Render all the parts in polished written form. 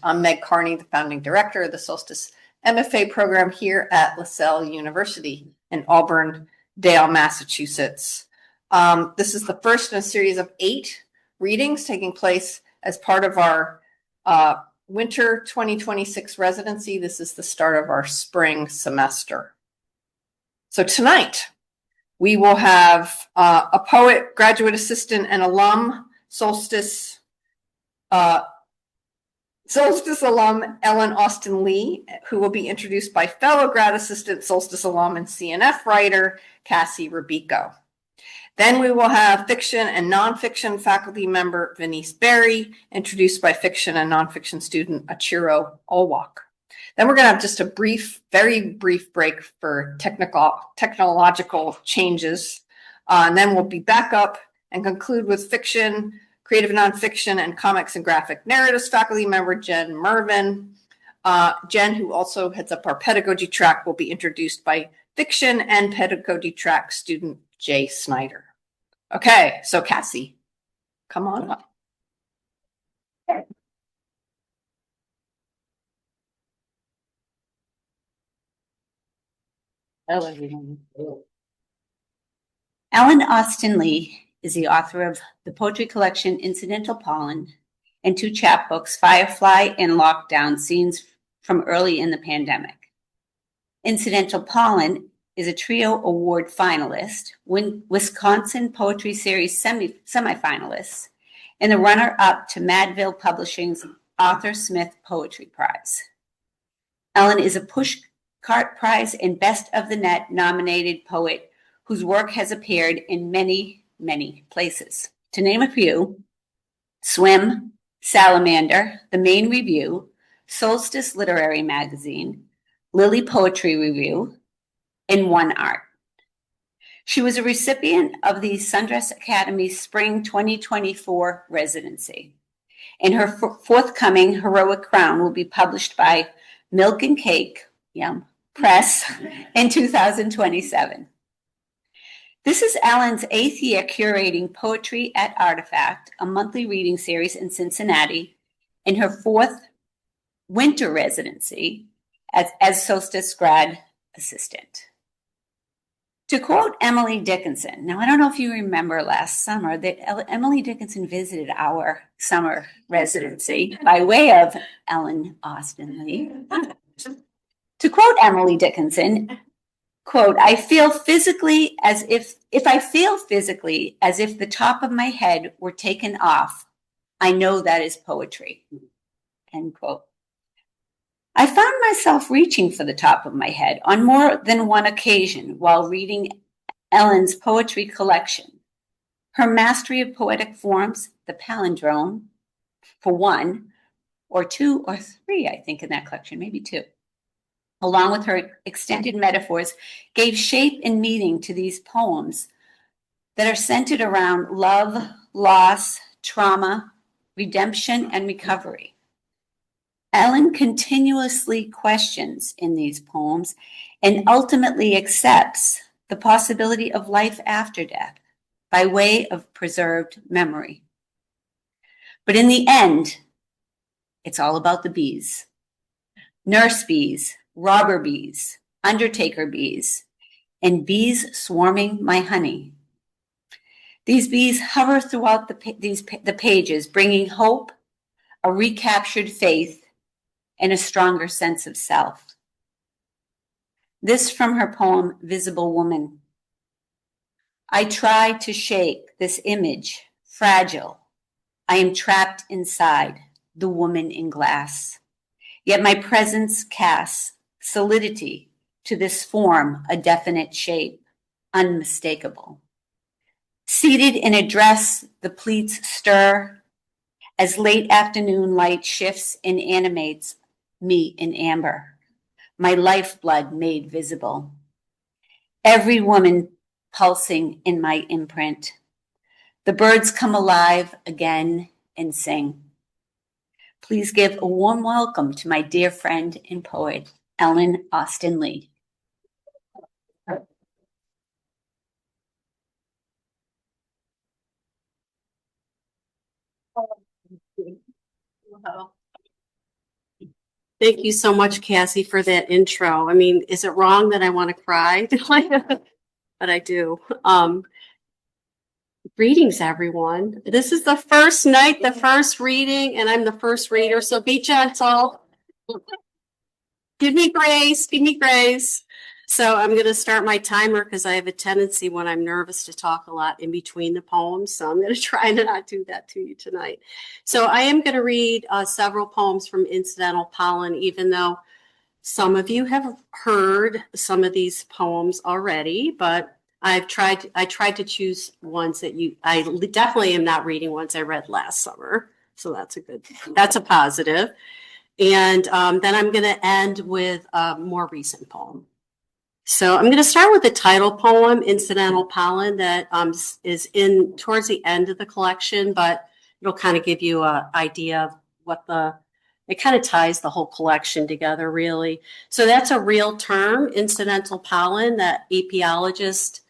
I'm Meg Carney, the founding director of the Solstice MFA program here at LaSalle University in Auburndale, Massachusetts. This is the first in a series of 8 readings taking place as part of our winter 2026 residency. This is the start of our spring semester. So tonight, we will have a poet, graduate assistant, and alum, Solstice alum Ellen Austin Lee, who will be introduced by fellow grad assistant, Solstice alum, and CNF writer, Cassie Robico. Then we will have fiction and nonfiction faculty member, Venise Berry, introduced by fiction and nonfiction student, Achiro Olwak. Then we're going to have just a very brief break for technological changes. And then we'll be back up and conclude with fiction, creative nonfiction, and comics and graphic narratives faculty member, Jen Murvin. Jen, who also heads up our pedagogy track, will be introduced by fiction and pedagogy track student, Jay Snyder. Okay, so Cassie, come on up. Hello, everyone. Ellen Austin Lee is the author of the poetry collection Incidental Pollen and 2 chapbooks, Firefly and Lockdown, Scenes from Early in the Pandemic. Incidental Pollen is a Trio Award finalist, Wisconsin Poetry Series semifinalist, and the runner-up to Madville Publishing's Arthur Smith Poetry Prize. Ellen is a Pushcart Prize and Best of the Net nominated poet whose work has appeared in many places. To name a few: Swim, Salamander, The Main Review, Solstice Literary Magazine, Lily Poetry Review, and One Art. She was a recipient of the Sundress Academy Spring 2024 residency, and her forthcoming Heroic Crown will be published by Milk and Cake Press in 2027. This is Ellen's 8th year curating Poetry at Artifact, a monthly reading series in Cincinnati, and her 4th winter residency as Solstice grad assistant. To quote Emily Dickinson, now I don't know if you remember last summer that Emily Dickinson visited our summer residency by way of Ellen Austin Lee. To quote Emily Dickinson, quote, I feel physically as if the top of my head were taken off, I know that is poetry, end quote. I found myself reaching for the top of my head on more than one occasion while reading Ellen's poetry collection. Her mastery of poetic forms, the palindrome, for 1 or 2 or 3, I think, in that collection, maybe 2, along with her extended metaphors, gave shape and meaning to these poems that are centered around love, loss, trauma, redemption, and recovery. Ellen continuously questions in these poems and ultimately accepts the possibility of life after death by way of preserved memory. But in the end, it's all about the bees. Nurse bees, robber bees, undertaker bees, and bees swarming my honey. These bees hover throughout the pages, bringing hope, a recaptured faith, and a stronger sense of self. This from her poem, Visible Woman. I try to shake this image, fragile. I am trapped inside, the woman in glass. Yet my presence casts solidity to this form, a definite shape, unmistakable. Seated in a dress, the pleats stir as late afternoon light shifts and animates me in amber, my lifeblood made visible. Every woman pulsing in my imprint. The birds come alive again and sing. Please give a warm welcome to my dear friend and poet, Ellen Austin Lee. Thank you so much, Cassie, for that intro. I mean, is it wrong that I want to cry? But I do. Greetings, everyone. This is the first night, the first reading, and I'm the first reader, so be gentle. Give me grace, give me grace. So I'm going to start my timer because I have a tendency when I'm nervous to talk a lot in between the poems. So I'm going to try to not do that to you tonight. So I am going to read several poems from Incidental Pollen, even though some of you have heard some of these poems already, but I tried to choose ones that I definitely am not reading ones I read last summer. So that's a positive. And then I'm going to end with a more recent poem. So I'm going to start with the title poem, Incidental Pollen, that is in towards the end of the collection, but it'll kind of give you an idea of what it kind of ties the whole collection together, really. So that's a real term, incidental pollen, that apiologists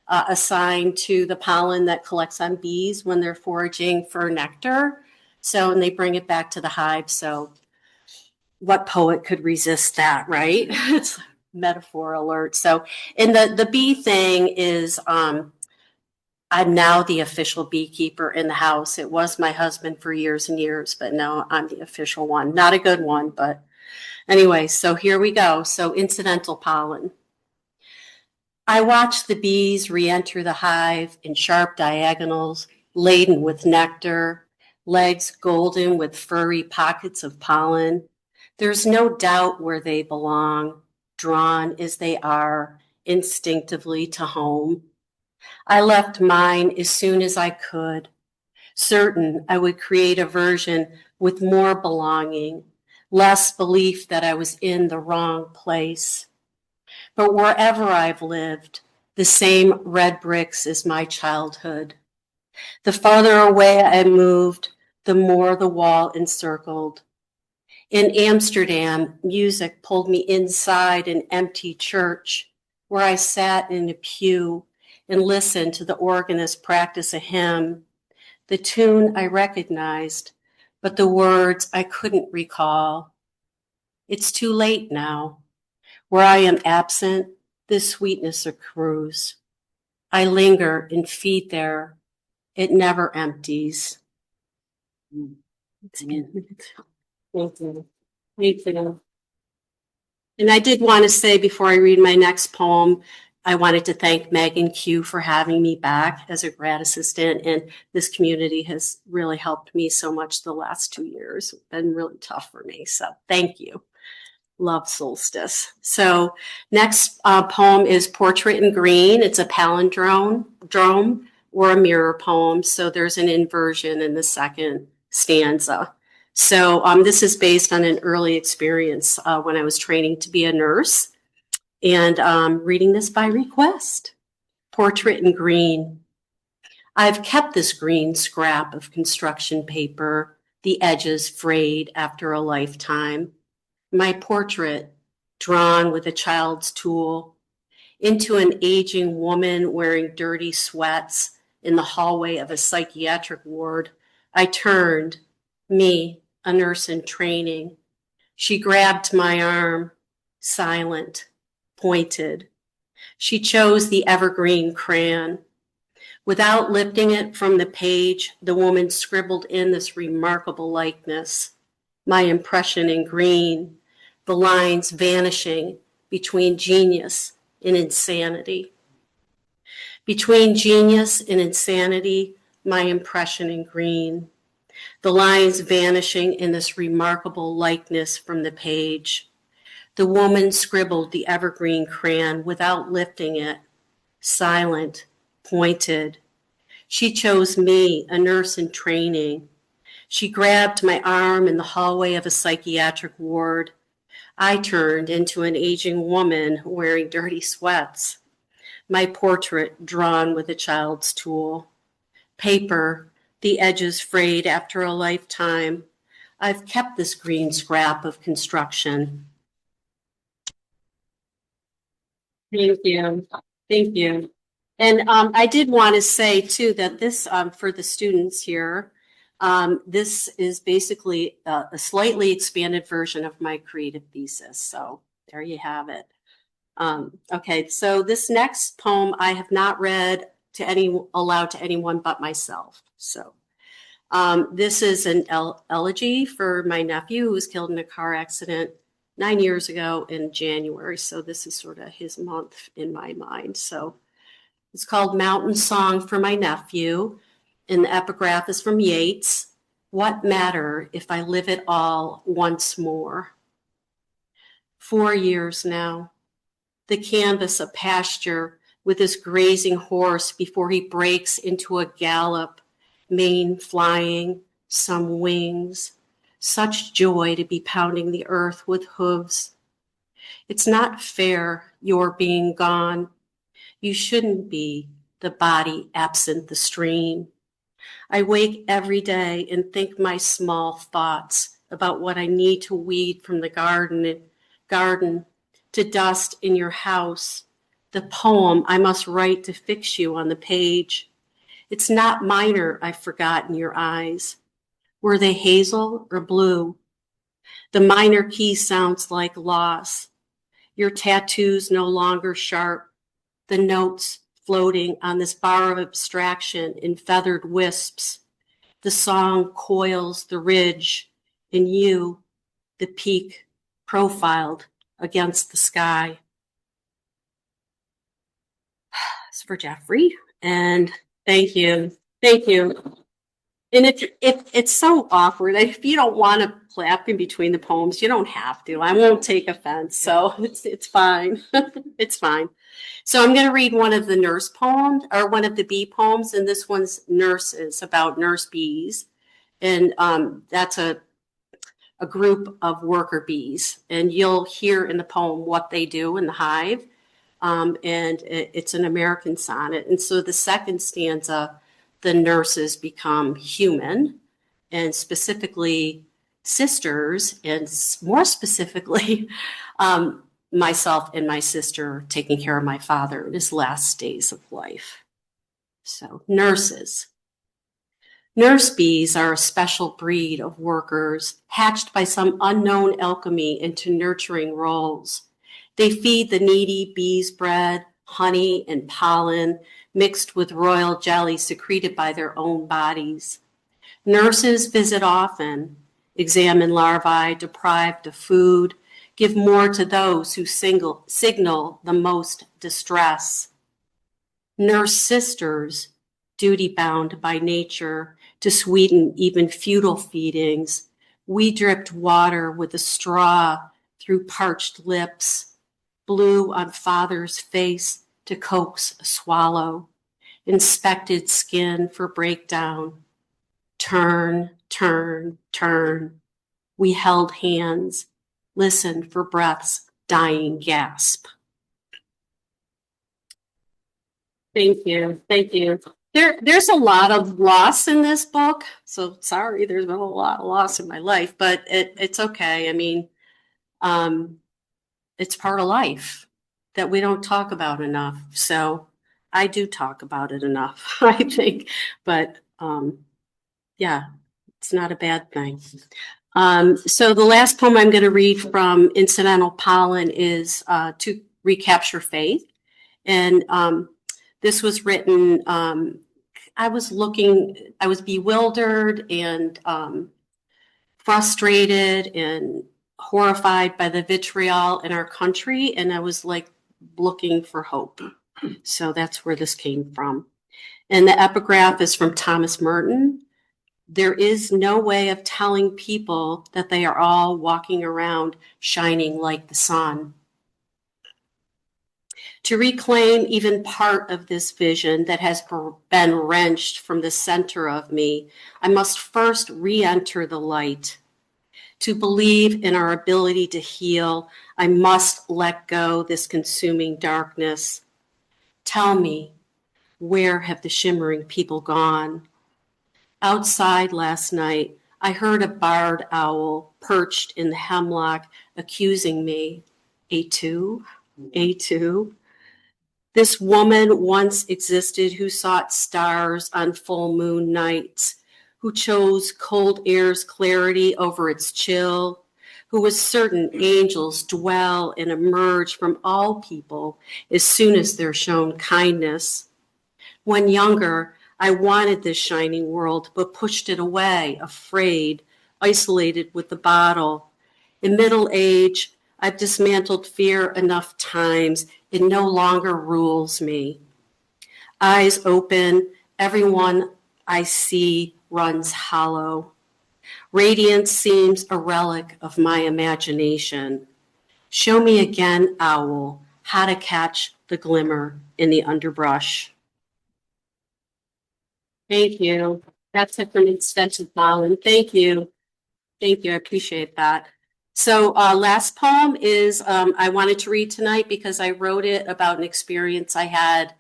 assign to the pollen that collects on bees when they're foraging for nectar. So, and they bring it back to the hive. So what poet could resist that, right? It's metaphor alert. So, and the bee thing is, I'm now the official beekeeper in the house. It was my husband for years and years, but now I'm the official one. Not a good one, but anyway, so here we go. So, incidental pollen. I watch the bees re-enter the hive in sharp diagonals, laden with nectar, legs golden with furry pockets of pollen. There's no doubt where they belong, drawn as they are instinctively to home. I left mine as soon as I could, certain I would create a version with more belonging, less belief that I was in the wrong place. But wherever I've lived, the same red bricks as my childhood. The farther away I moved, the more the wall encircled. In Amsterdam, music pulled me inside an empty church where I sat in a pew and listened to the organist practice a hymn. The tune I recognized, but the words I couldn't recall. It's too late now. Where I am absent, this sweetness accrues. I linger and feed there. It never empties. Thank you. Thank you. And I did want to say before I read my next poem, I wanted to thank Megan Q for having me back as a grad assistant. And this community has really helped me so much the last 2 years. It's been really tough for me. So thank you. Love Solstice. So next poem is Portrait in Green. It's a palindrome or a mirror poem. So there's an inversion in the second stanza. So this is based on an early experience when I was training to be a nurse, and reading this by request. Portrait in Green. I've kept this green scrap of construction paper, the edges frayed after a lifetime. My portrait, drawn with a child's tool, into an aging woman wearing dirty sweats in the hallway of a psychiatric ward. I turned, me, a nurse in training. She grabbed my arm, silent, pointed. She chose the evergreen crayon. Without lifting it from the page, the woman scribbled in this remarkable likeness. My impression in green, the lines vanishing between genius and insanity. Between genius and insanity, my impression in green, the lines vanishing in this remarkable likeness from the page. The woman scribbled the evergreen crayon without lifting it, silent, pointed. She chose me, a nurse in training. She grabbed my arm in the hallway of a psychiatric ward. I turned into an aging woman wearing dirty sweats. My portrait drawn with a child's tool. Paper, the edges frayed after a lifetime. I've kept this green scrap of construction. Thank you. Thank you. And I did want to say, too, that this, for the students here, This is basically a slightly expanded version of my creative thesis. So there you have it. Okay, so this next poem I have not read aloud to anyone but myself. So this is an elegy for my nephew who was killed in a car accident 9 years ago in January. So this is sort of his month in my mind. So it's called Mountain Song for My Nephew, and the epigraph is from Yeats. What matter if I live it all once more? 4 years now, the canvas a pasture with his grazing horse before he breaks into a gallop, mane flying, some wings. Such joy to be pounding the earth with hooves. It's not fair your being gone. You shouldn't be the body absent the stream. I wake every day and think my small thoughts about what I need to weed from the garden to dust in your house, the poem I must write to fix you on the page. It's not minor I've forgotten your eyes. Were they hazel or blue? The minor key sounds like loss. Your tattoos no longer sharp. The notes floating on this bar of abstraction in feathered wisps. The song coils the ridge, and you, the peak, profiled against the sky. It's for Jeffrey, and thank you. Thank you. And it's so awkward. If you don't want to clap in between the poems, you don't have to. I won't take offense, so it's fine. It's fine. So I'm going to read one of the nurse poems, or one of the bee poems, and this one's Nurses, about nurse bees. And that's a group of worker bees. And you'll hear in the poem what they do in the hive. And it's an American sonnet. And so the second stanza, the nurses become human, and specifically sisters, and more specifically, myself and my sister taking care of my father in his last days of life. So, nurses. Nurse bees are a special breed of workers hatched by some unknown alchemy into nurturing roles. They feed the needy bees bread, honey, and pollen mixed with royal jelly secreted by their own bodies. Nurses visit often, examine larvae deprived of food, give more to those who signal the most distress. Nurse sisters, duty-bound by nature to sweeten even futile feedings, we dripped water with a straw through parched lips, blew on father's face to coax a swallow, inspected skin for breakdown. Turn, turn, turn. We held hands, listened for breath's dying gasp. Thank you. Thank you. There's a lot of loss in this book. So sorry, there's been a lot of loss in my life, but it's okay. I mean, it's part of life that we don't talk about enough. So I do talk about it enough, I think. But yeah, it's not a bad thing. So the last poem I'm going to read from Incidental Pollen is To Recapture Faith. And this was written, I was bewildered and frustrated and horrified by the vitriol in our country. And I was like looking for hope. So that's where this came from. And the epigraph is from Thomas Merton. There is no way of telling people that they are all walking around shining like the sun. To reclaim even part of this vision that has been wrenched from the center of me, I must first re-enter the light. To believe in our ability to heal, I must let go this consuming darkness. Tell me, where have the shimmering people gone? Outside last night, I heard a barred owl perched in the hemlock accusing me. A2? A2? This woman once existed who sought stars on full moon nights, who chose cold air's clarity over its chill, who was certain angels dwell and emerge from all people as soon as they're shown kindness. When younger, I wanted this shining world, but pushed it away, afraid, isolated with the bottle. In middle age, I've dismantled fear enough times, it no longer rules me. Eyes open, everyone I see runs hollow. Radiance seems a relic of my imagination. Show me again, owl, how to catch the glimmer in the underbrush. Thank you. That's it from Extension Pollen. Thank you. Thank you. I appreciate that. So last poem is I wanted to read tonight because I wrote it about an experience I had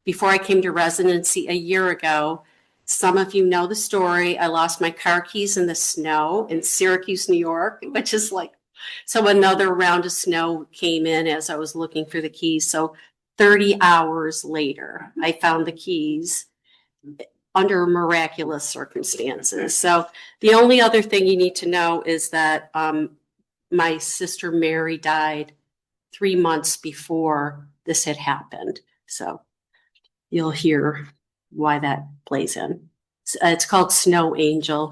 before I came to residency a year ago. Some of you know the story. I lost my car keys in the snow in Syracuse, New York, which is like, so another round of snow came in as I was looking for the keys. So 30 hours later, I found the keys under miraculous circumstances. So the only other thing you need to know is that my sister Mary died 3 months before this had happened. So you'll hear why that plays in. It's called Snow Angel.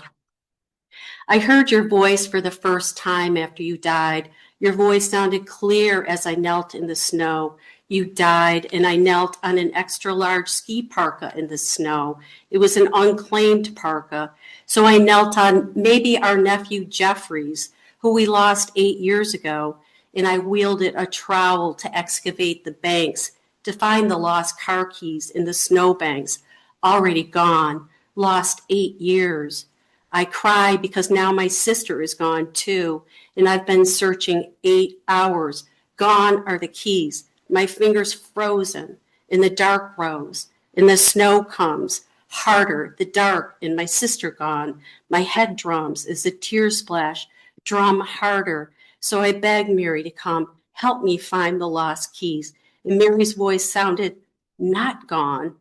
I heard your voice for the first time after you died. Your voice sounded clear as I knelt in the snow. You died, and I knelt on an extra large ski parka in the snow. It was an unclaimed parka, so I knelt on maybe our nephew Jeffrey's, who we lost 8 years ago, and I wielded a trowel to excavate the banks to find the lost car keys in the snowbanks, already gone, lost 8 years. I cry because now my sister is gone too, and I've been searching 8 hours. Gone are the keys. My fingers frozen, and the dark grows, and the snow comes, harder, the dark, and my sister gone. My head drums as the tears splash, drum harder. So I beg Mary to come, help me find the lost keys. And Mary's voice sounded not gone.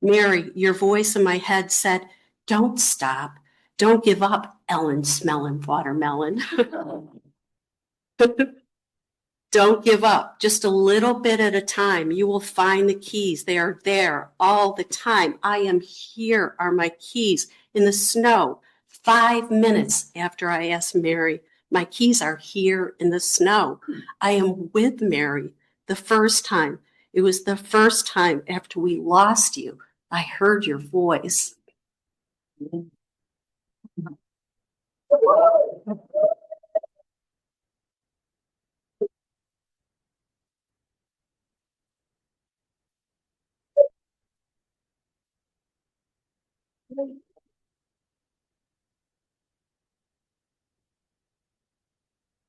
Mary, your voice in my head said, don't stop. Don't give up, Ellen smelling watermelon. Don't give up. Just a little bit at a time. You will find the keys. They are there all the time. I am here are my keys in the snow. 5 minutes after I asked Mary, my keys are here in the snow. I am with Mary the first time. It was the first time after we lost you. I heard your voice.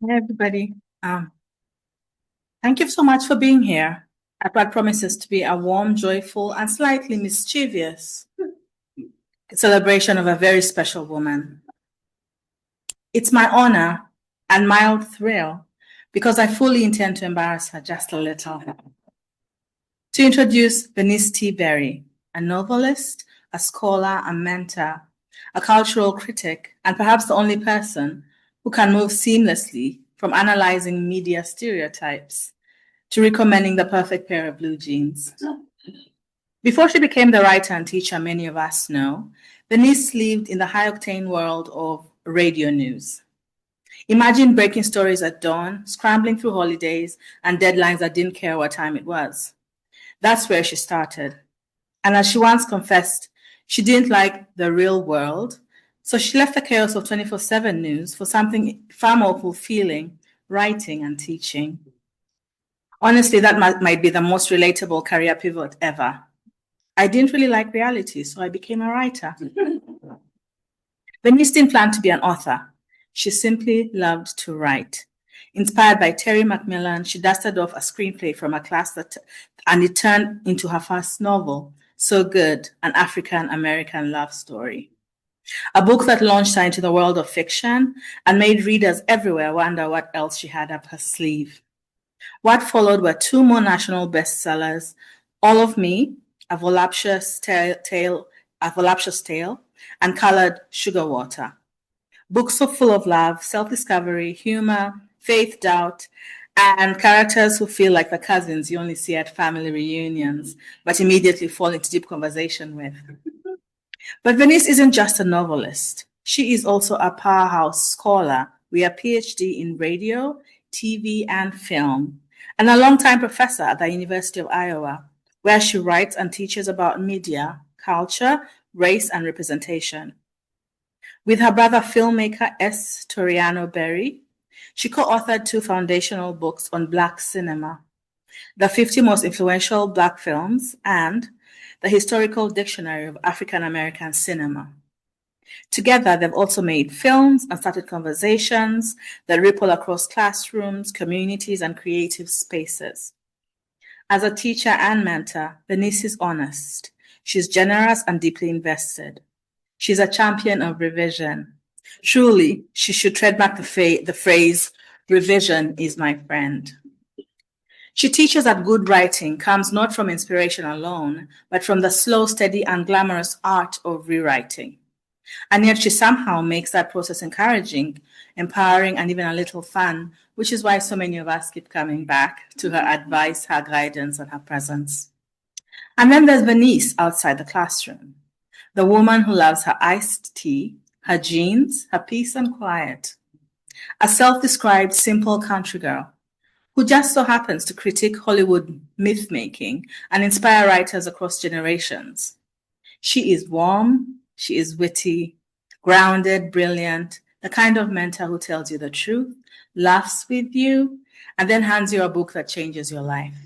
Hey everybody. Thank you so much for being here at what promises to be a warm, joyful, and slightly mischievous celebration of a very special woman. It's my honor and mild thrill, because I fully intend to embarrass her just a little, to introduce Venise T. Berry, a novelist, a scholar, a mentor, a cultural critic, and perhaps the only person who can move seamlessly from analyzing media stereotypes to recommending the perfect pair of blue jeans. Before she became the writer and teacher many of us know, Venise lived in the high-octane world of radio news. Imagine breaking stories at dawn, scrambling through holidays and deadlines that didn't care what time it was. That's where she started. And as she once confessed, she didn't like the real world, so she left the chaos of 24/7 news for something far more fulfilling, writing and teaching. Honestly, that might be the most relatable career pivot ever. I didn't really like reality, so I became a writer. Venise didn't plan to be an author. She simply loved to write. Inspired by Terry Macmillan, she dusted off a screenplay from a class and it turned into her first novel, So Good, an African-American love story. A book that launched her into the world of fiction and made readers everywhere wonder what else she had up her sleeve. What followed were 2 more national bestsellers, All of Me, a voluptuous tale, and colored sugar water. Books so full of love, self-discovery, humor, faith, doubt, and characters who feel like the cousins you only see at family reunions, but immediately fall into deep conversation with. But Venise isn't just a novelist. She is also a powerhouse scholar with a PhD in radio, TV, and film, and a longtime professor at the University of Iowa, where she writes and teaches about media, culture, race, and representation. With her brother filmmaker S. Toriano Berry, she co-authored 2 foundational books on Black cinema, The 50 Most Influential Black Films and The Historical Dictionary of African American Cinema. Together, they've also made films and started conversations that ripple across classrooms, communities, and creative spaces. As a teacher and mentor, Venise is honest. She's generous and deeply invested. She's a champion of revision. Truly, she should trademark the phrase, "Revision is my friend." She teaches that good writing comes not from inspiration alone, but from the slow, steady, and glamorous art of rewriting. And yet she somehow makes that process encouraging, empowering, and even a little fun, which is why so many of us keep coming back to her advice, her guidance, and her presence. And then there's Venise outside the classroom, the woman who loves her iced tea, her jeans, her peace and quiet. A self-described simple country girl who just so happens to critique Hollywood myth-making and inspire writers across generations. She is warm, she is witty, grounded, brilliant, the kind of mentor who tells you the truth, laughs with you, and then hands you a book that changes your life.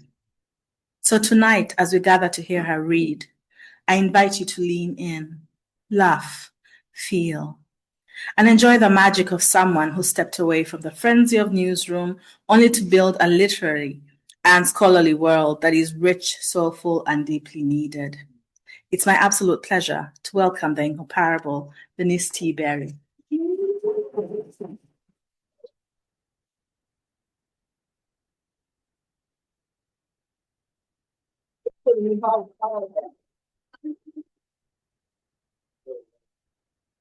So tonight, as we gather to hear her read, I invite you to lean in, laugh, feel, and enjoy the magic of someone who stepped away from the frenzy of newsroom only to build a literary and scholarly world that is rich, soulful, and deeply needed. It's my absolute pleasure to welcome the incomparable Venise T. Berry.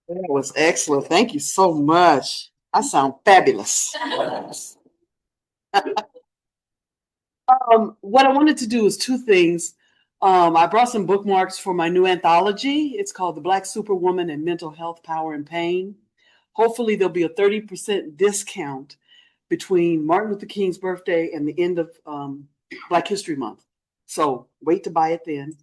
That was excellent. Thank you so much. I sound fabulous. What I wanted to do is 2 things. I brought some bookmarks for my new anthology. It's called The Black Superwoman and Mental Health, Power, and Pain. Hopefully there'll be a 30% discount between Martin Luther King's birthday and the end of Black History Month. So wait to buy it then.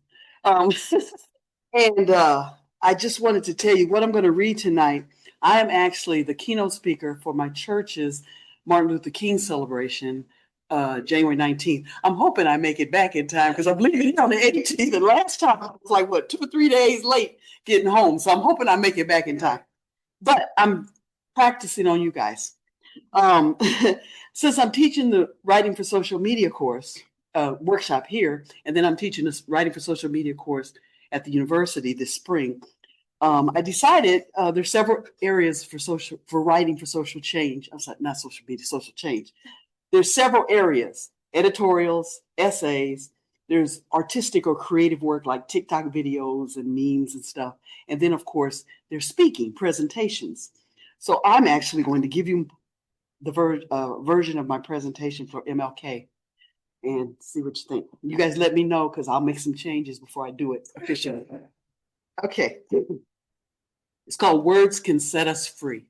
I just wanted to tell you what I'm going to read tonight. I am actually the keynote speaker for my church's Martin Luther King celebration, January 19th. I'm hoping I make it back in time because I'm leaving here on the 18th. And last time I was like, 2 or 3 days late getting home. So I'm hoping I make it back in time. But I'm practicing on you guys. Since I'm teaching the Writing for Social Media course, workshop here, and then I'm teaching this Writing for Social Media course at the university this spring, I decided there's several areas for writing for social change. I'm sorry, not social media, social change. There's several areas: editorials, essays. There's artistic or creative work like TikTok videos and memes and stuff. And then, of course, there's speaking, presentations. So I'm actually going to give you the version of my presentation for MLK and see what you think. You guys let me know because I'll make some changes before I do it officially. Okay. It's called Words Can Set Us Free.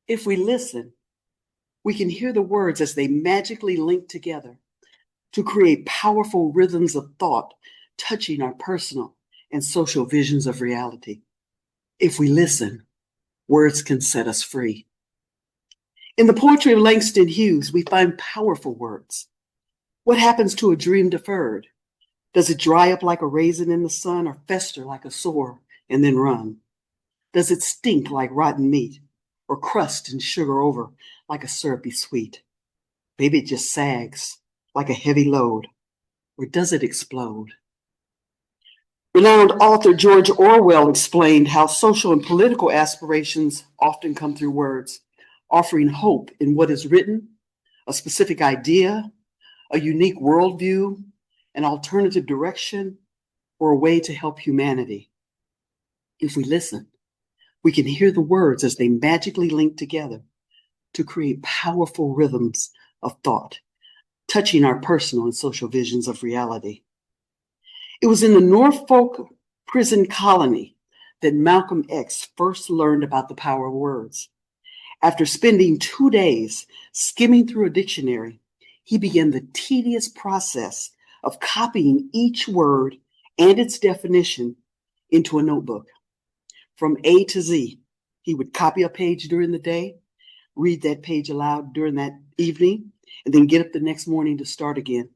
If we listen, we can hear the words as they magically link together to create powerful rhythms of thought, touching our personal and social visions of reality. If we listen, words can set us free. In the poetry of Langston Hughes, we find powerful words. What happens to a dream deferred? Does it dry up like a raisin in the sun or fester like a sore and then run? Does it stink like rotten meat or crust and sugar over like a syrupy sweet? Maybe it just sags like a heavy load, or does it explode? Renowned author George Orwell explained how social and political aspirations often come through words, offering hope in what is written, a specific idea, a unique worldview, an alternative direction, or a way to help humanity. If we listen, we can hear the words as they magically link together to create powerful rhythms of thought, touching our personal and social visions of reality. It was in the Norfolk prison colony that Malcolm X first learned about the power of words. After spending 2 days skimming through a dictionary, he began the tedious process of copying each word and its definition into a notebook. From A to Z, he would copy a page during the day, read that page aloud during that evening, and then get up the next morning to start again.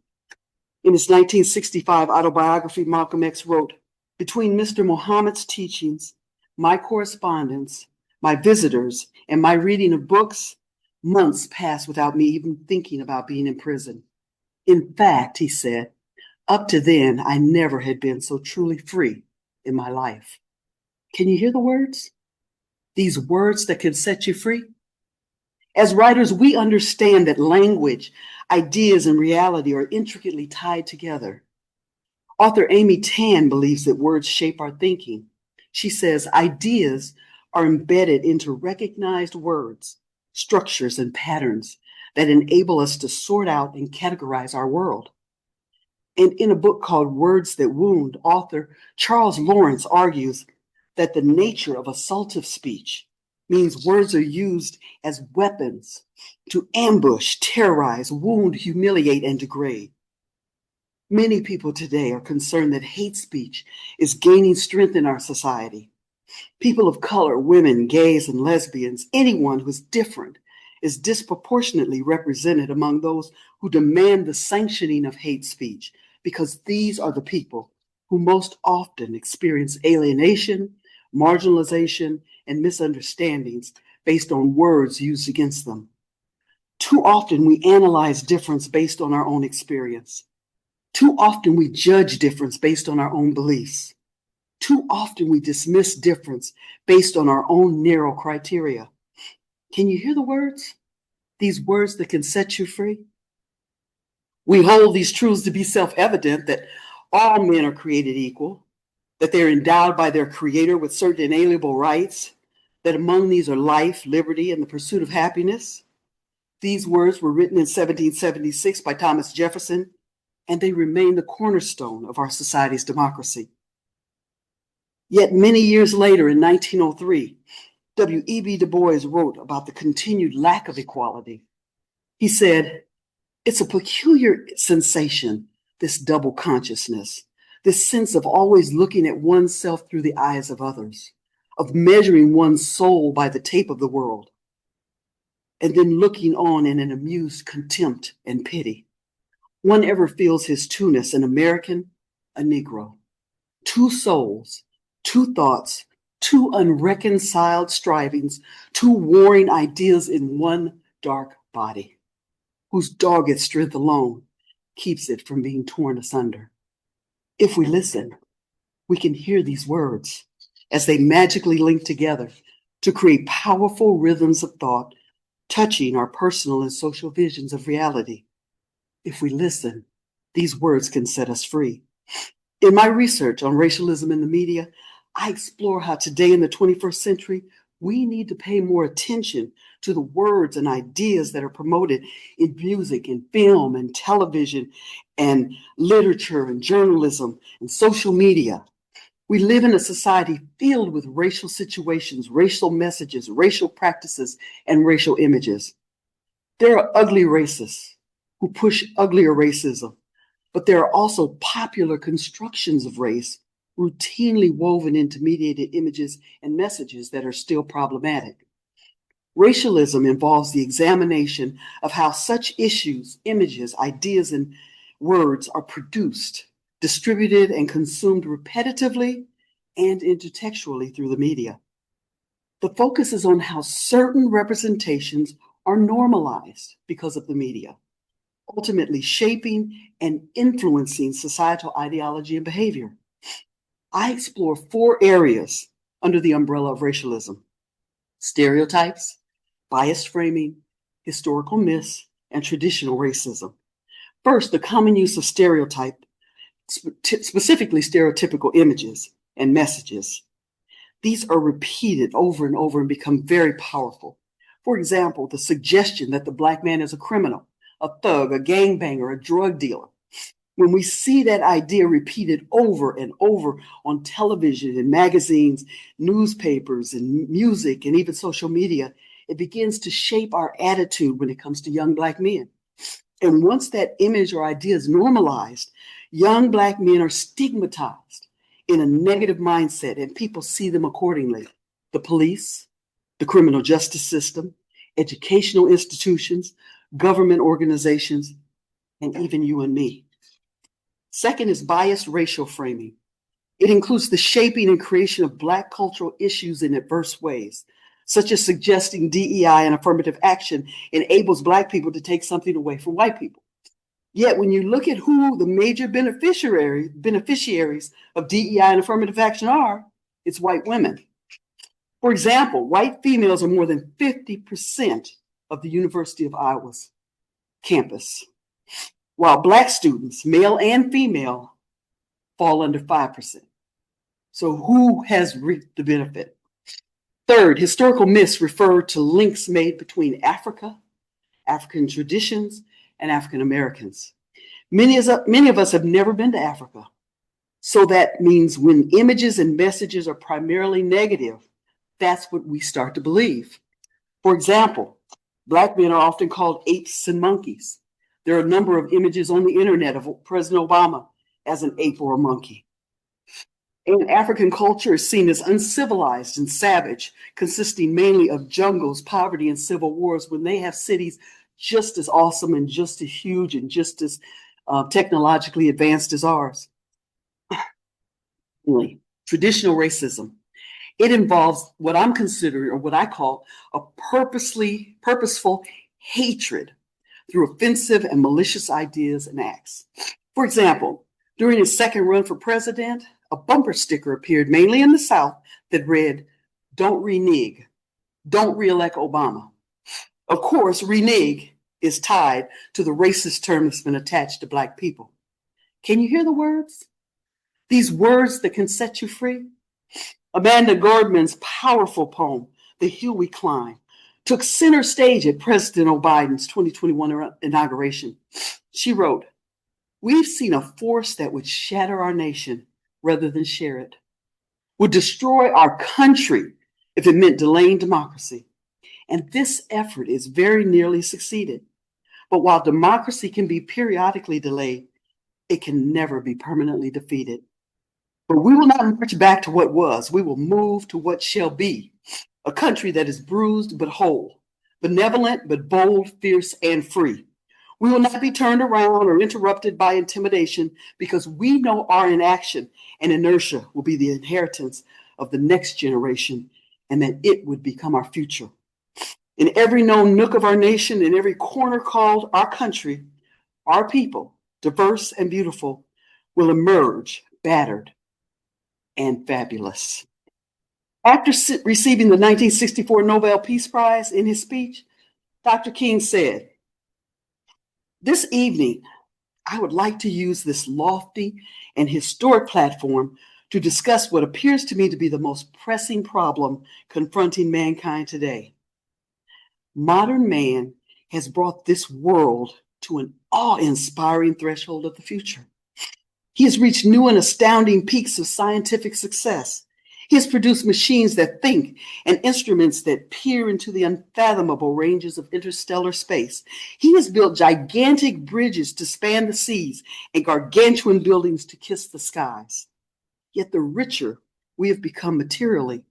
In his 1965 autobiography, Malcolm X wrote, "Between Mr. Muhammad's teachings, my correspondence, my visitors, and my reading of books, months passed without me even thinking about being in prison. In fact," he said, "up to then, I never had been so truly free in my life." Can you hear the words? These words that can set you free? As writers, we understand that language, ideas, and reality are intricately tied together. Author Amy Tan believes that words shape our thinking. She says ideas are embedded into recognized words, structures, and patterns that enable us to sort out and categorize our world. And in a book called Words That Wound, author Charles Lawrence argues that the nature of assaultive speech means words are used as weapons to ambush, terrorize, wound, humiliate, and degrade. Many people today are concerned that hate speech is gaining strength in our society. People of color, women, gays, and lesbians, anyone who's different, is disproportionately represented among those who demand the sanctioning of hate speech, because these are the people who most often experience alienation, marginalization, and misunderstandings based on words used against them. Too often we analyze difference based on our own experience. Too often we judge difference based on our own beliefs. Too often we dismiss difference based on our own narrow criteria. Can you hear the words? These words that can set you free? We hold these truths to be self-evident, that all men are created equal, that they're endowed by their creator with certain inalienable rights, that among these are life, liberty, and the pursuit of happiness. These words were written in 1776 by Thomas Jefferson, and they remain the cornerstone of our society's democracy. Yet many years later, in 1903, W.E.B. Du Bois wrote about the continued lack of equality. He said, "It's a peculiar sensation, this double consciousness, this sense of always looking at oneself through the eyes of others, of measuring one's soul by the tape of the world, and then looking on in an amused contempt and pity. One ever feels his two-ness, an American, a Negro. Two souls, two thoughts, two unreconciled strivings, two warring ideas in one dark body, whose dogged strength alone keeps it from being torn asunder." If we listen, we can hear these words as they magically link together to create powerful rhythms of thought, touching our personal and social visions of reality. If we listen, these words can set us free. In my research on racialism in the media, I explore how today in the 21st century, we need to pay more attention to the words and ideas that are promoted in music and film and television and literature and journalism and social media. We live in a society filled with racial situations, racial messages, racial practices, and racial images. There are ugly racists who push uglier racism, but there are also popular constructions of race routinely woven into mediated images and messages that are still problematic. Racialism involves the examination of how such issues, images, ideas, and words are produced, distributed, and consumed repetitively and intertextually through the media. The focus is on how certain representations are normalized because of the media, ultimately shaping and influencing societal ideology and behavior. I explore 4 areas under the umbrella of racialism: stereotypes, biased framing, historical myths, and traditional racism. First, the common use of stereotype specifically stereotypical images and messages. These are repeated over and over and become very powerful. For example, the suggestion that the Black man is a criminal, a thug, a gangbanger, a drug dealer. When we see that idea repeated over and over on television and magazines, newspapers and music and even social media, it begins to shape our attitude when it comes to young Black men. And once that image or idea is normalized, young Black men are stigmatized in a negative mindset, and people see them accordingly. The police, the criminal justice system, educational institutions, government organizations, and even you and me. Second is biased racial framing. It includes the shaping and creation of Black cultural issues in adverse ways, such as suggesting DEI and affirmative action enables Black people to take something away from white people. Yet when you look at who the major beneficiaries of DEI and affirmative action are, it's white women. For example, white females are more than 50% of the University of Iowa's campus, while Black students, male and female, fall under 5%. So who has reaped the benefit? Third, historical myths refer to links made between Africa, African traditions, and African Americans. Many of us have never been to Africa. So that means when images and messages are primarily negative, that's what we start to believe. For example, Black men are often called apes and monkeys. There are a number of images on the internet of President Obama as an ape or a monkey. And African culture is seen as uncivilized and savage, consisting mainly of jungles, poverty, and civil wars, when they have cities just as awesome and just as huge and just as technologically advanced as ours. Traditional racism. It involves what I'm considering, or what I call, a purposeful hatred through offensive and malicious ideas and acts. For example, during his second run for president, a bumper sticker appeared mainly in the South that read, "Don't renege, don't reelect Obama." Of course, renege is tied to the racist term that's been attached to Black people. Can you hear the words? These words that can set you free? Amanda Gorman's powerful poem, "The Hill We Climb," took center stage at President Biden's 2021 inauguration. She wrote, "We've seen a force that would shatter our nation rather than share it, would destroy our country if it meant delaying democracy. And this effort is very nearly succeeded. But while democracy can be periodically delayed, it can never be permanently defeated. But we will not march back to what was. We will move to what shall be, a country that is bruised but whole, benevolent but bold, fierce, and free. We will not be turned around or interrupted by intimidation, because we know our inaction and inertia will be the inheritance of the next generation, and that it would become our future. In every known nook of our nation, in every corner called our country, our people, diverse and beautiful, will emerge battered and fabulous." After receiving the 1964 Nobel Peace Prize, in his speech, Dr. King said, "This evening, I would like to use this lofty and historic platform to discuss what appears to me to be the most pressing problem confronting mankind today. Modern man has brought this world to an awe-inspiring threshold of the future. He has reached new and astounding peaks of scientific success. He has produced machines that think and instruments that peer into the unfathomable ranges of interstellar space. He has built gigantic bridges to span the seas and gargantuan buildings to kiss the skies. Yet the richer we have become materially,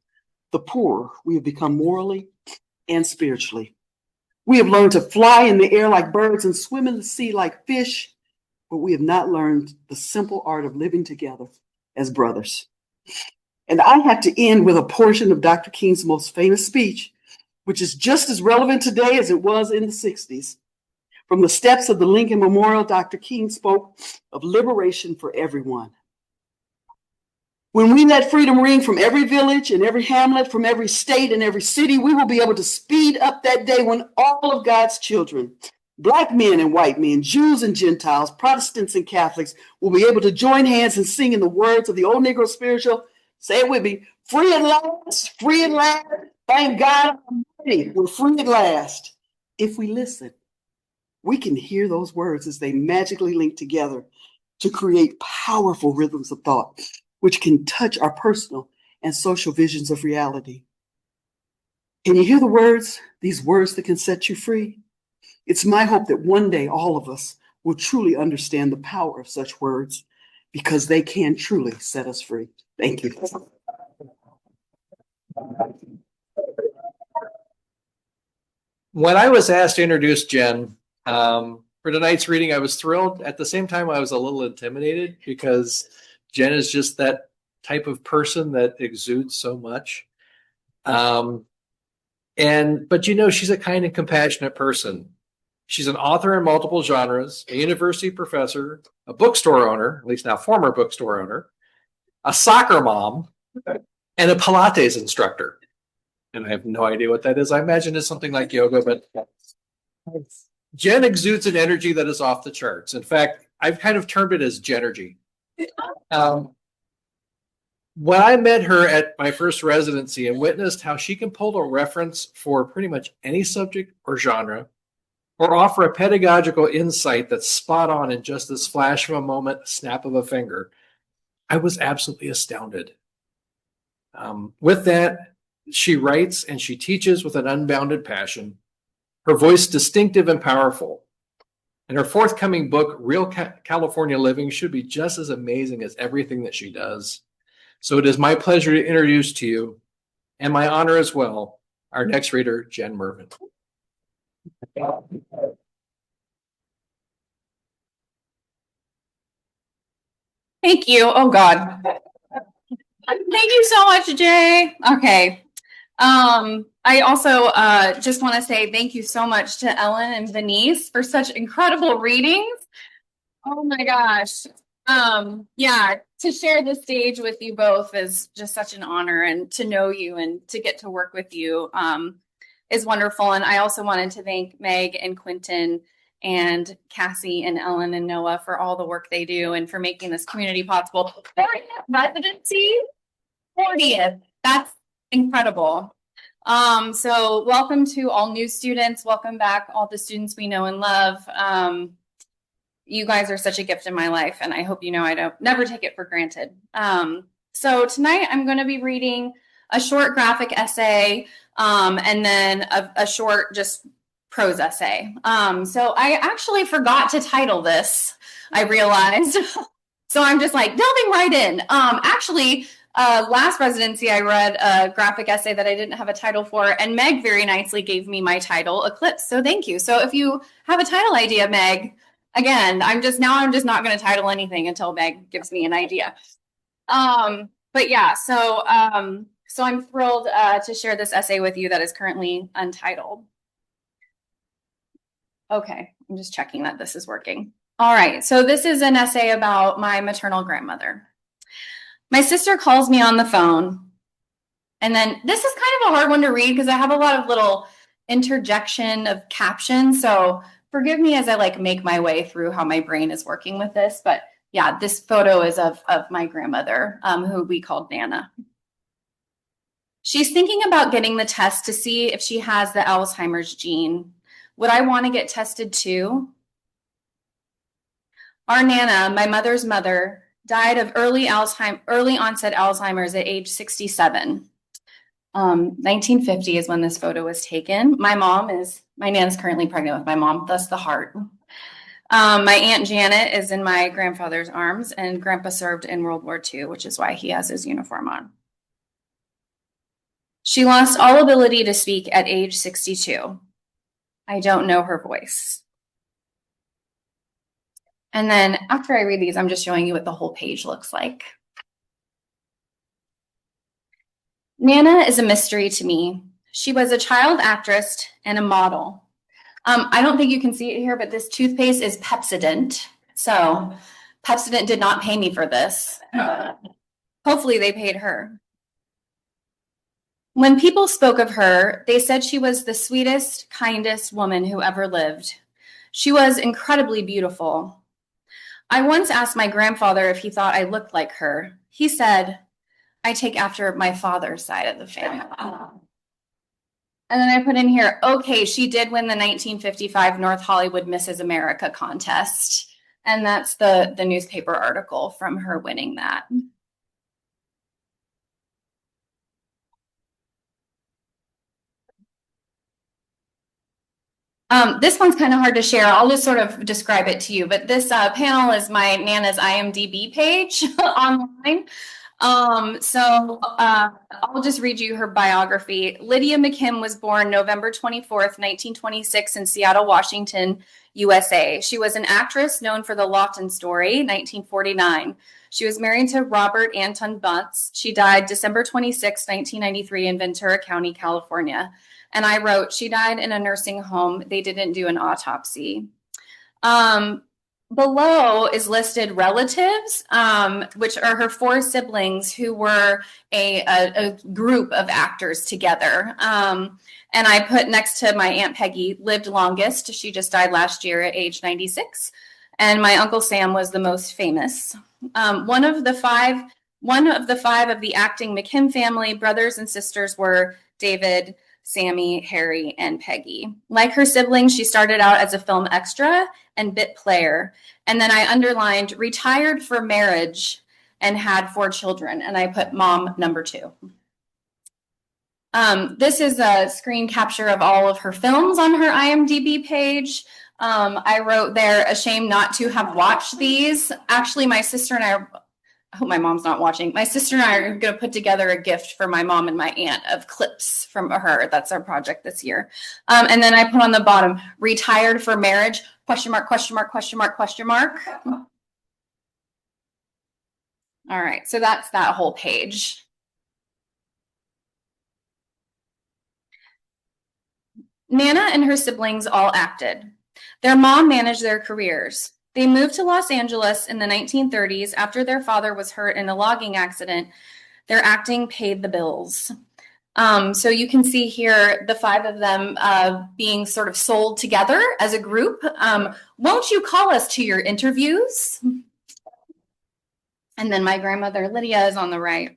the poorer we have become morally and spiritually. We have learned to fly in the air like birds and swim in the sea like fish, but we have not learned the simple art of living together as brothers." And I have to end with a portion of Dr. King's most famous speech, which is just as relevant today as it was in the 60s. From the steps of the Lincoln Memorial, Dr. King spoke of liberation for everyone. "When we let freedom ring from every village and every hamlet, from every state and every city, we will be able to speed up that day when all of God's children Black men and white men, Jews and Gentiles, Protestants and Catholics will be able to join hands and sing in the words of the old Negro spiritual. Say it with me. Free at last, free at last. Thank God Almighty, we're free at last. If we listen, we can hear those words as they magically link together to create powerful rhythms of thought, which can touch our personal and social visions of reality. Can you hear the words, these words that can set you free? It's my hope that one day all of us will truly understand the power of such words because they can truly set us free. Thank you. When I was asked to introduce Jen for tonight's reading, I was thrilled. At the same time, I was a little intimidated because Jen is just that type of person that exudes so much. But you know, she's a kind and compassionate person. She's an author in multiple genres, a university professor, a bookstore owner, at least now former bookstore owner, a soccer mom, and a Pilates instructor. And I have no idea what that is. I imagine it's something like yoga, but Jen exudes an energy that is off the charts. In fact, I've kind of termed it as Genergy. When I met her at my first residency and witnessed how she can pull a reference for pretty much any subject or genre, or offer a pedagogical insight that's spot on in just this flash of a moment, snap of a finger, I was absolutely astounded. With that, she writes and she teaches with an unbounded passion, her voice distinctive and powerful. And her forthcoming book, Real California Living, should be just as amazing as everything that she does. So it is my pleasure to introduce to you, and my honor as well, our next reader, Jen Murvin. Thank you. Oh God. Thank you so much, Jay. Okay. I also just want to say thank you so much to Ellen and Venise for such incredible readings. Oh my gosh. Yeah, to share the stage with you both is just such an honor, and to know you and to get to work with you is wonderful. And I also wanted to thank Meg and Quentin and Cassie and Ellen and Noah for all the work they do and for making this community possible. 40th residency, 40th. That's incredible. So welcome to all new students. Welcome back, all the students we know and love. You guys are such a gift in my life, and I hope you know I don't never take it for granted. So tonight I'm going to be reading a short graphic essay and then a short just prose essay. So I actually forgot to title this, I realized. So I'm just like delving right in. Last residency, I read a graphic essay that I didn't have a title for, and Meg very nicely gave me my title, Eclipse. So thank you. So if you have a title idea, Meg, again, I'm just not going to title anything until Meg gives me an idea. But yeah, so I'm thrilled to share this essay with you that is currently untitled. Okay, I'm just checking that this is working. All right, so this is an essay about my maternal grandmother. My sister calls me on the phone, and then this is kind of a hard one to read because I have a lot of little interjection of captions, so forgive me as I make my way through how my brain is working with this. But yeah, this photo is of my grandmother, who we called Nana. She's thinking about getting the test to see if she has the Alzheimer's gene. Would I want to get tested too? Our Nana, my mother's mother, died of early onset Alzheimer's at age 67. 1950 is when this photo was taken. My Nana's currently pregnant with my mom, thus the heart. My Aunt Janet is in my grandfather's arms, and Grandpa served in World War II, which is why he has his uniform on. She lost all ability to speak at age 62. I don't know her voice. And then after I read these, I'm just showing you what the whole page looks like. Nana is a mystery to me. She was a child actress and a model. I don't think you can see it here, but this toothpaste is Pepsodent. So Pepsodent did not pay me for this. Hopefully they paid her. When people spoke of her, they said she was the sweetest, kindest woman who ever lived. She was incredibly beautiful. I once asked my grandfather if he thought I looked like her. He said, I take after my father's side of the family. And then I put in here, okay, she did win the 1955 North Hollywood Mrs. America contest. And that's the newspaper article from her winning that. This one's kind of hard to share. I'll just sort of describe it to you. But this panel is my Nana's IMDb page online. I'll just read you her biography. Lydia McKim was born November 24th, 1926 in Seattle, Washington, USA. She was an actress known for The Lawton Story, 1949. She was married to Robert Anton Bunce. She died December 26, 1993 in Ventura County, California. And I wrote, she died in a nursing home. They didn't do an autopsy. Below is listed relatives, which are her 4 siblings who were a group of actors together. And I put next to my Aunt Peggy, lived longest. She just died last year at age 96. And my Uncle Sam was the most famous. One of the five of the acting McKim family brothers and sisters were David, Sammy, Harry, and Peggy. Like her siblings, she started out as a film extra and bit player. And then I underlined retired for marriage and had 4 children. And I put mom number 2. This is a screen capture of all of her films on her IMDb page. I wrote there, ashamed not to have watched these. Actually, my sister and I I hope my mom's not watching. My sister and I are going to put together a gift for my mom and my aunt of clips from her. That's our project this year. And then I put on the bottom, retired for marriage, question mark, question mark, question mark, question mark. All right, so that's that whole page. Nana and her siblings all acted. Their mom managed their careers. They moved to Los Angeles in the 1930s after their father was hurt in a logging accident. Their acting paid the bills. So you can see here the 5 of them being sort of sold together as a group. Won't you call us to your interviews? And then my grandmother Lydia is on the right.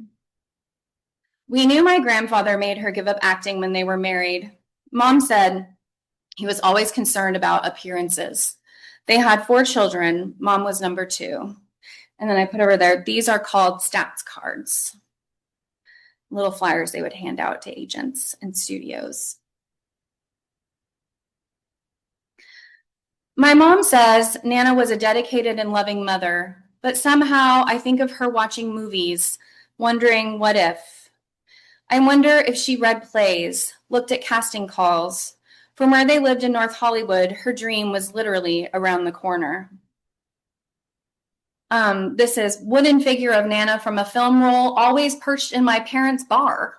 We knew my grandfather made her give up acting when they were married. Mom said he was always concerned about appearances. They had 4 children. Mom was number 2. And then I put over there, these are called stats cards. Little flyers they would hand out to agents and studios. My mom says Nana was a dedicated and loving mother, but somehow I think of her watching movies, wondering what if. I wonder if she read plays, looked at casting calls. From where they lived in North Hollywood, her dream was literally around the corner. This is wooden figure of Nana from a film role, always perched in my parents' bar.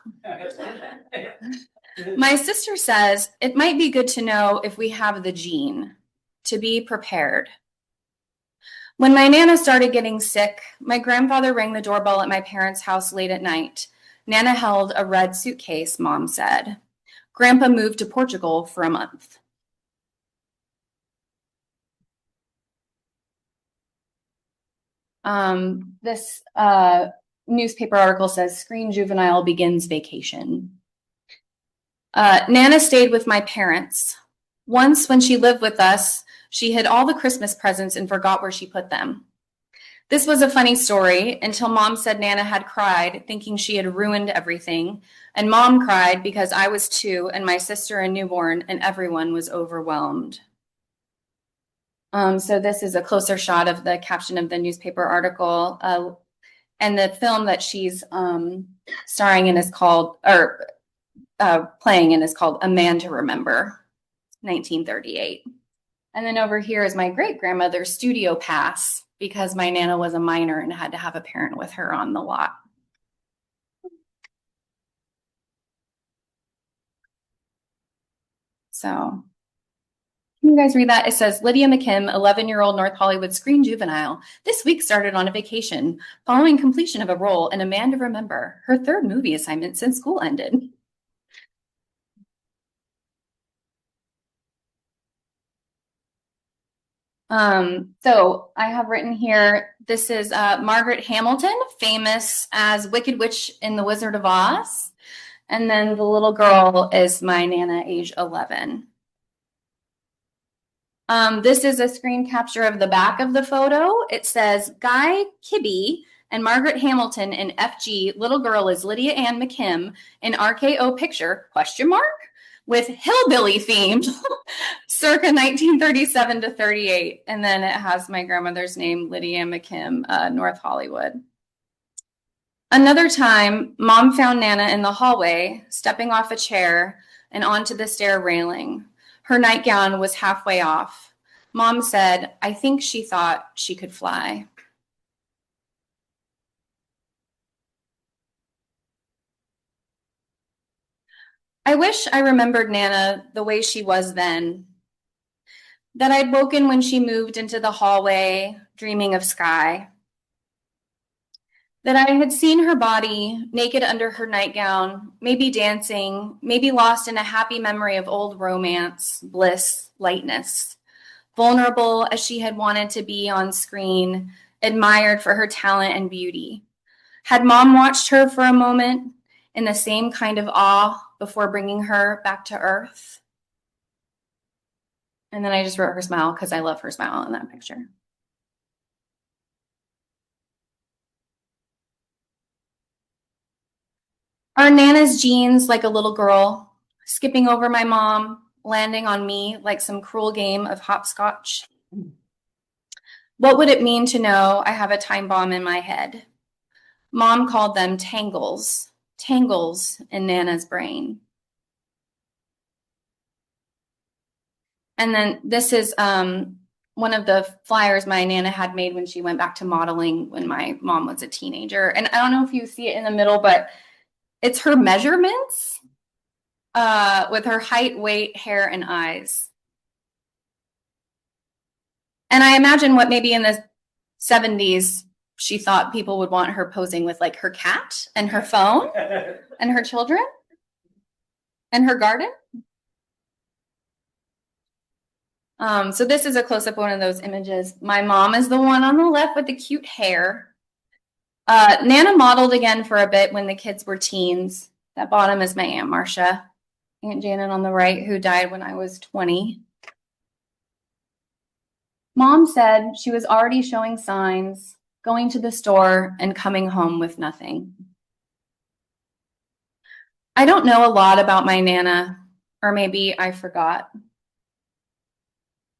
My sister says it might be good to know if we have the gene, to be prepared. When my Nana started getting sick, my grandfather rang the doorbell at my parents' house late at night. Nana held a red suitcase, Mom said. Grandpa moved to Portugal for a month. This newspaper article says Screen Juvenile begins vacation. Nana stayed with my parents. Once when she lived with us, she hid all the Christmas presents and forgot where she put them. This was a funny story until Mom said Nana had cried, thinking she had ruined everything. And Mom cried because I was 2 and my sister a newborn and everyone was overwhelmed. So this is a closer shot of the caption of the newspaper article. And the film that she's starring in is called, or playing in is called A Man to Remember, 1938. And then over here is my great-grandmother's studio pass, because my Nana was a minor and had to have a parent with her on the lot. So, can you guys read that? It says, Lydia McKim, 11-year-old North Hollywood screen juvenile, this week started on a vacation, following completion of a role in A Man to Remember, her 3rd movie assignment since school ended. So I have written here, this is Margaret Hamilton, famous as Wicked Witch in The Wizard of Oz. And then the little girl is my Nana, age 11. This is a screen capture of the back of the photo. It says Guy Kibbe and Margaret Hamilton in FG. Little girl is Lydia Ann McKim in RKO picture, question mark, with hillbilly themed, circa 1937 to 38. And then it has my grandmother's name, Lydia Ann McKim, North Hollywood. Another time, Mom found Nana in the hallway, stepping off a chair and onto the stair railing. Her nightgown was halfway off. Mom said, I think she thought she could fly. I wish I remembered Nana the way she was then. That I'd woken when she moved into the hallway, dreaming of sky. That I had seen her body naked under her nightgown, maybe dancing, maybe lost in a happy memory of old romance, bliss, lightness. Vulnerable as she had wanted to be on screen, admired for her talent and beauty. Had Mom watched her for a moment in the same kind of awe before bringing her back to earth? And then I just wrote her smile because I love her smile in that picture. Are Nana's jeans like a little girl, skipping over my mom, landing on me like some cruel game of hopscotch? What would it mean to know I have a time bomb in my head? Mom called them tangles in Nana's brain. And then this is one of the flyers my Nana had made when she went back to modeling when my mom was a teenager. And I don't know if you see it in the middle, but it's her measurements with her height, weight, hair, and eyes. And I imagine what maybe in the 70s, she thought people would want her posing with like her cat and her phone and her children and her garden. So this is a close-up one of those images. My mom is the one on the left with the cute hair. Nana modeled again for a bit when the kids were teens. That bottom is my Aunt Marcia. Aunt Janet on the right, who died when I was 20. Mom said she was already showing signs, going to the store and coming home with nothing. I don't know a lot about my Nana, or maybe I forgot.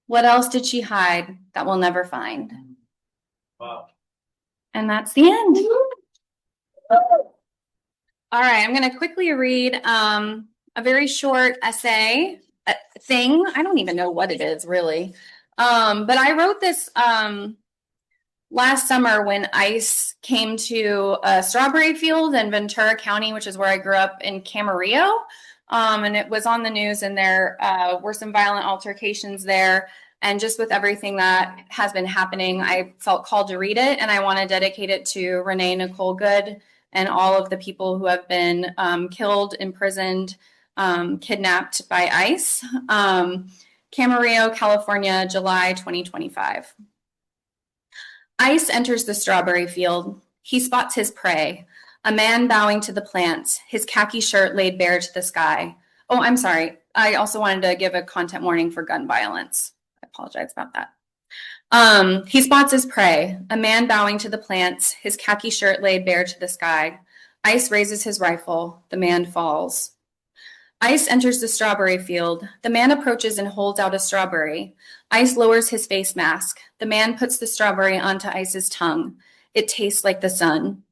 What else did she hide that we'll never find? Wow. And that's the end. All right, I'm going to quickly read a very short essay thing. I don't even know what it is, really. But I wrote this last summer when ICE came to a strawberry field in Ventura County, which is where I grew up, in Camarillo. And it was on the news, and there were some violent altercations there. And just with everything that has been happening, I felt called to read it, and I want to dedicate it to Renee Nicole Good and all of the people who have been killed, imprisoned, kidnapped by ICE. Camarillo, California, July 2025. ICE enters the strawberry field. He spots his prey, a man bowing to the plants, his khaki shirt laid bare to the sky. Oh, I'm sorry. I also wanted to give a content warning for gun violence. I apologize about that. He spots his prey, a man bowing to the plants, his khaki shirt laid bare to the sky. ICE raises his rifle. The man falls. ICE enters the strawberry field. The man approaches and holds out a strawberry. ICE lowers his face mask. The man puts the strawberry onto ICE's tongue. It tastes like the sun.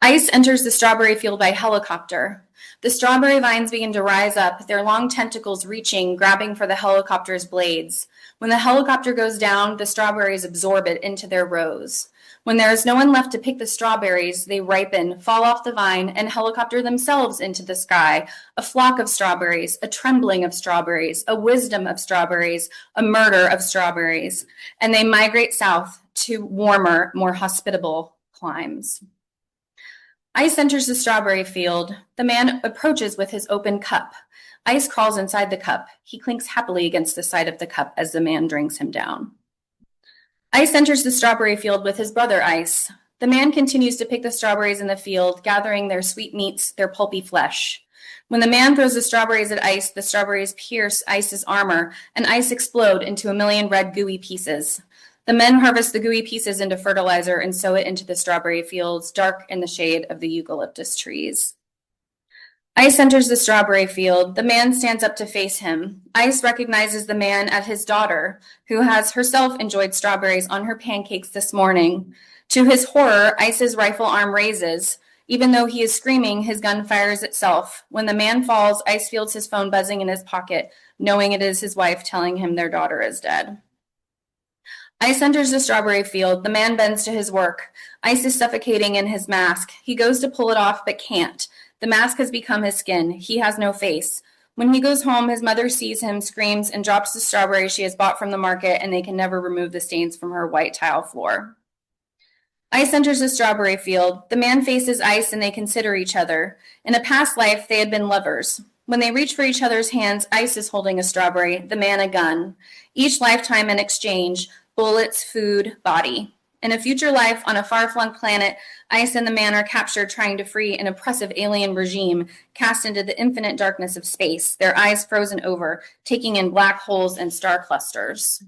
ICE enters the strawberry field by helicopter. The strawberry vines begin to rise up, their long tentacles reaching, grabbing for the helicopter's blades. When the helicopter goes down, the strawberries absorb it into their rows. When there is no one left to pick the strawberries, they ripen, fall off the vine, and helicopter themselves into the sky. A flock of strawberries, a trembling of strawberries, a wisdom of strawberries, a murder of strawberries. And they migrate south to warmer, more hospitable climes. ICE enters the strawberry field. The man approaches with his open cup. ICE crawls inside the cup. He clinks happily against the side of the cup as the man drinks him down. Ice enters the strawberry field with his brother Ice. The man continues to pick the strawberries in the field, gathering their sweet meats, their pulpy flesh. When the man throws the strawberries at Ice, the strawberries pierce Ice's armor, and Ice explode into a million red gooey pieces. The men harvest the gooey pieces into fertilizer and sow it into the strawberry fields, dark in the shade of the eucalyptus trees. Ice enters the strawberry field. The man stands up to face him. Ice recognizes the man as his daughter, who has herself enjoyed strawberries on her pancakes this morning. To his horror, Ice's rifle arm raises. Even though he is screaming, his gun fires itself. When the man falls, Ice feels his phone buzzing in his pocket, knowing it is his wife telling him their daughter is dead. Ice enters the strawberry field. The man bends to his work. Ice is suffocating in his mask. He goes to pull it off, but can't. The mask has become his skin. He has no face. When he goes home, his mother sees him, screams, and drops the strawberries she has bought from the market, and they can never remove the stains from her white tile floor. Ice enters the strawberry field. The man faces Ice, and they consider each other. In a past life, they had been lovers. When they reach for each other's hands, Ice is holding a strawberry, the man a gun. Each lifetime in exchange, bullets, food, body. In a future life on a far-flung planet, Ice and the man are captured trying to free an oppressive alien regime cast into the infinite darkness of space, their eyes frozen over, taking in black holes and star clusters.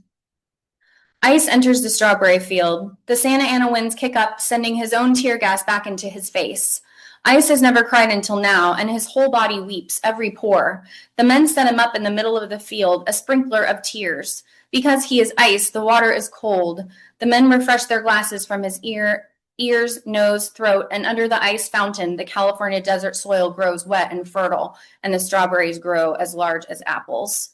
Ice enters the strawberry field. The Santa Ana winds kick up, sending his own tear gas back into his face. Ice has never cried until now, and his whole body weeps, every pore. The men set him up in the middle of the field, a sprinkler of tears. Because he is ice, the water is cold. The men refresh their glasses from his ears, nose, throat, and under the ice fountain, the California desert soil grows wet and fertile, and the strawberries grow as large as apples.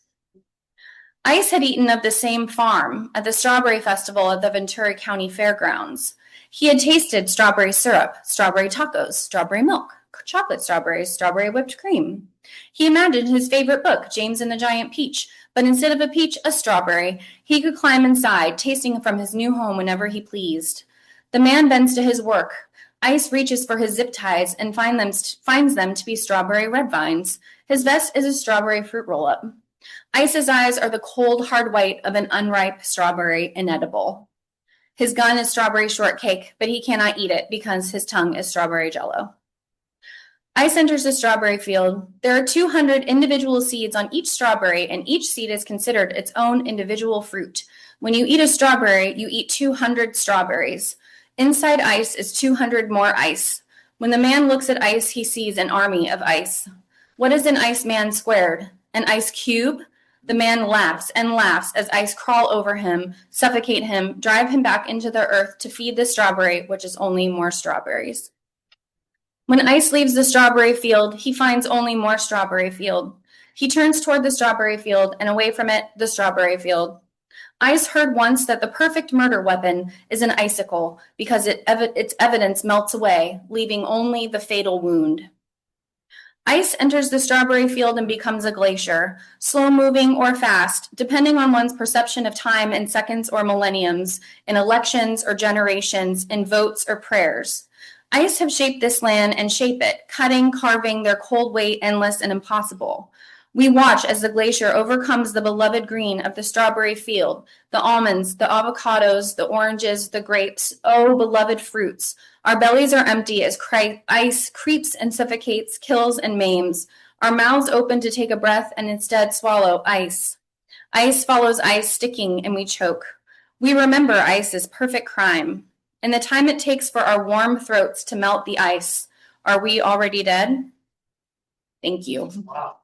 Ice had eaten of the same farm at the Strawberry Festival at the Ventura County Fairgrounds. He had tasted strawberry syrup, strawberry tacos, strawberry milk, chocolate strawberries, strawberry whipped cream. He imagined his favorite book, James and the Giant Peach, but instead of a peach, a strawberry. He could climb inside, tasting from his new home whenever he pleased. The man bends to his work. Ice reaches for his zip ties and finds them to be strawberry red vines. His vest is a strawberry fruit roll-up. Ice's eyes are the cold, hard white of an unripe strawberry, inedible. His gun is strawberry shortcake, but he cannot eat it because his tongue is strawberry jello. Ice enters the strawberry field. There are 200 individual seeds on each strawberry, and each seed is considered its own individual fruit. When you eat a strawberry, you eat 200 strawberries. Inside Ice is 200 more ice. When the man looks at Ice, he sees an army of ice. What is an ice man squared? An ice cube? The man laughs and laughs as ice crawl over him, suffocate him, drive him back into the earth to feed the strawberry, which is only more strawberries. When Ice leaves the strawberry field, he finds only more strawberry field. He turns toward the strawberry field and away from it, the strawberry field. Ice heard once that the perfect murder weapon is an icicle because its evidence melts away, leaving only the fatal wound. Ice enters the strawberry field and becomes a glacier, slow-moving or fast, depending on one's perception of time in seconds or millenniums, in elections or generations, in votes or prayers. Ice have shaped this land and shape it, cutting, carving their cold weight endless and impossible. We watch as the glacier overcomes the beloved green of the strawberry field, the almonds, the avocados, the oranges, the grapes, oh, beloved fruits. Our bellies are empty as ice creeps and suffocates, kills and maims. Our mouths open to take a breath and instead swallow ice. Ice follows ice, sticking, and we choke. We remember ice's perfect crime. In the time it takes for our warm throats to melt the ice, are we already dead? Thank you. Wow.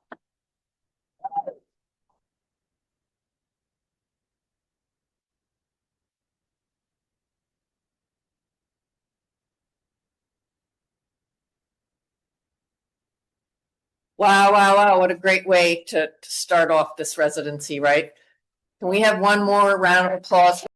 Wow, wow, wow. What a great way to start off this residency, right? Can we have one more round of applause?